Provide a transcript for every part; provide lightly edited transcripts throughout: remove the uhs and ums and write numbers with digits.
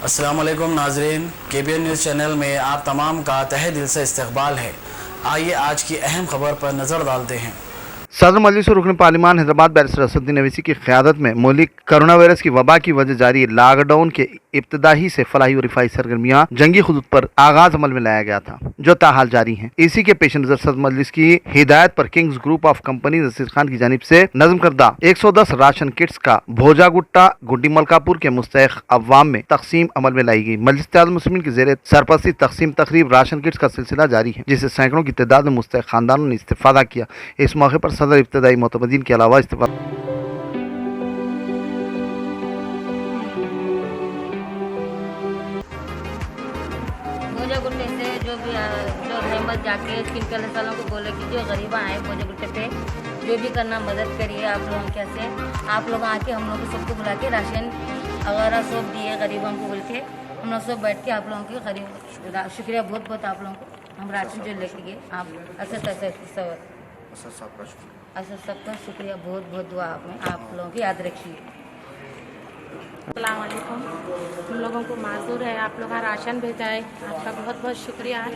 अस्सलाम वालेकुम नाज़रीन, KBN न्यूज़ चैनल में आप तमाम का तहे दिल से इस्तकबाल है। आइए आज की अहम खबर पर नज़र डालते हैं। सदर मजलिस और रुकन पार्लिमान हैदराबाद बैरिस्टर असदुद्दीन अवैसी की क़यादत में मुल्क कोरोना वायरस की वबा की वजह जारी लॉकडाउन के इब्तदाही से फलाही और रिफाई सरगर्मियाँ जंगी खुदूद पर आगाज अमल में लाया गया था, जो ताहाल जारी हैं। इसी के पेश नज़र सदर मजलिस की हिदायत पर Kings group of company Nasir Khan की जानिब से नज़म करदा 110 राशन किट्स का भोजा गुट्टा गुड्डी मलकापुर के मुस्तहिक अवाम में तकसीम अमल में लाई गई। मजलिस इत्तेहादुल मुस्लिमीन की ज़ेर सरपरस्ती तकसीम तकरीब राशन किट्स का सिलसिला जारी है, जिससे सैकड़ों की तादाद में मुस्तहिक खानदानों ने इस्तेफादा किया। इस मौके पर सदर इब्तदाई मोतबदीन के अलावा भोजा गुट्टे से जो रहमत जाके किन सालों को बोले कि जो गरीबा आए भोजा गुट्टे पे जो भी करना मदद करिए आप लोगों के से आप लोग आके हम लोग सबको बुला के राशन वगैरह सब दिए गरीबों को बोल के हम लोग सब बैठ के आप लोगों के गरीब शुक्रिया बहुत बहुत आप लोगों को हम राशन जो लेके गए आप असद सबका शुक्रिया बहुत बहुत दुआ आप लोगों की याद रखिए। अस्सलाम वालेकुम। हम लोगों को माजूर है, आप लोग राशन भेजाए, आपका बहुत बहुत शुक्रिया है।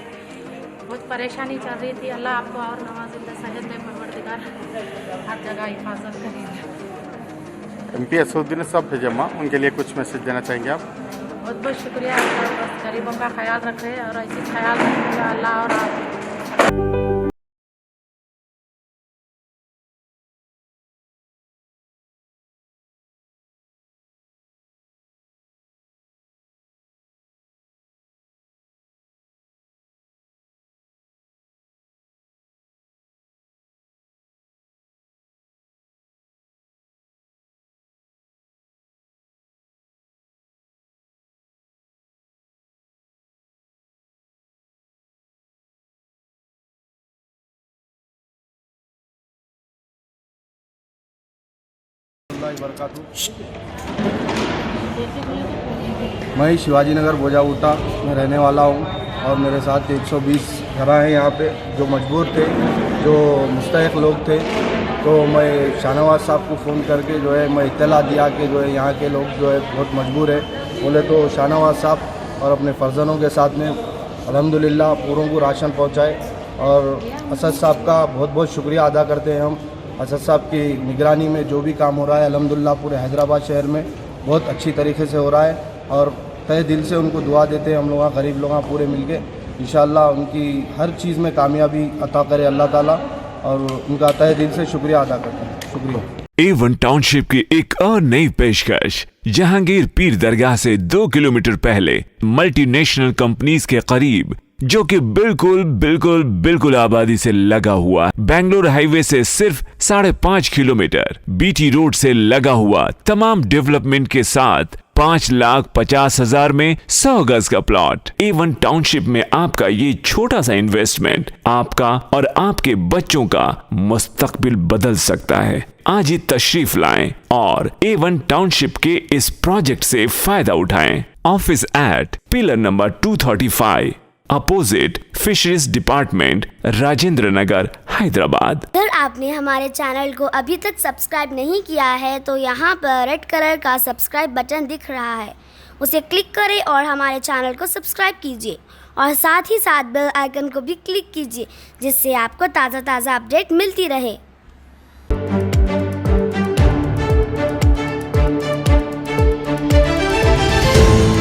बहुत परेशानी चल रही थी, अल्लाह आपको और नवाज़िंदा सेहत में परवरदिगार हर जगह हिफाजत करें। MP असदुद्दीन साहब थे जमा, उनके लिए कुछ मैसेज देना चाहेंगे आप? बहुत बहुत शुक्रिया, बस गरीबों का ख्याल रखें और ऐसे ख्याल रखेगा अल्लाह और आप। मैं शिवाजी नगर भोजा गुट्टा में रहने वाला हूँ और मेरे साथ 120 घर हैं यहाँ पे जो मजबूर थे, जो मुस्तहिक लोग थे। तो मैं शाहनवाज साहब को फ़ोन करके जो है मैं इत्तला दिया कि जो है यहाँ के लोग जो है बहुत मजबूर है। बोले तो शाहनवाज साहब और अपने फर्जनों के साथ में अल्हम्दुलिल्लाह पूरों को राशन पहुँचाए और असद साहब का बहुत बहुत शुक्रिया अदा करते हैं हम। असद साहब की निगरानी में जो भी काम हो रहा है अल्हम्दुलिल्लाह पूरे हैदराबाद शहर में बहुत अच्छी तरीके से हो रहा है और तहे दिल से उनको दुआ देते हैं हम लोग गरीब लोग पूरे मिलके इंशाअल्लाह उनकी हर चीज़ में कामयाबी अता करे अल्लाह ताला और उनका तहे दिल से शुक्रिया अदा करते हैं। शुक्रिया। A1 टाउनशिप की एक और नई पेशकश जहांगीर पीर दरगाह से 2 किलोमीटर पहले मल्टीनेशनल कंपनीज के करीब, जो कि बिल्कुल आबादी से लगा हुआ, बेंगलोर हाईवे से सिर्फ 5.5 किलोमीटर, BT रोड से लगा हुआ, तमाम डेवलपमेंट के साथ 5,50,000 में 100 गज का प्लॉट। A1 टाउनशिप में आपका ये छोटा सा इन्वेस्टमेंट आपका और आपके बच्चों का मुस्तकबिल बदल सकता है। आज ही तशरीफ लाएं और A1 टाउनशिप के इस प्रोजेक्ट से फायदा उठाएं। Office at pillar number 235 opposite fisheries department, Rajendra Nagar, Hyderabad. अगर आपने हमारे चैनल को अभी तक सब्सक्राइब नहीं किया है तो यहाँ पर रेड कलर का सब्सक्राइब बटन दिख रहा है, उसे क्लिक करें और हमारे चैनल को सब्सक्राइब कीजिए और साथ ही साथ बेल आइकन को भी क्लिक कीजिए, जिससे आपको ताज़ा अपडेट मिलती रहे।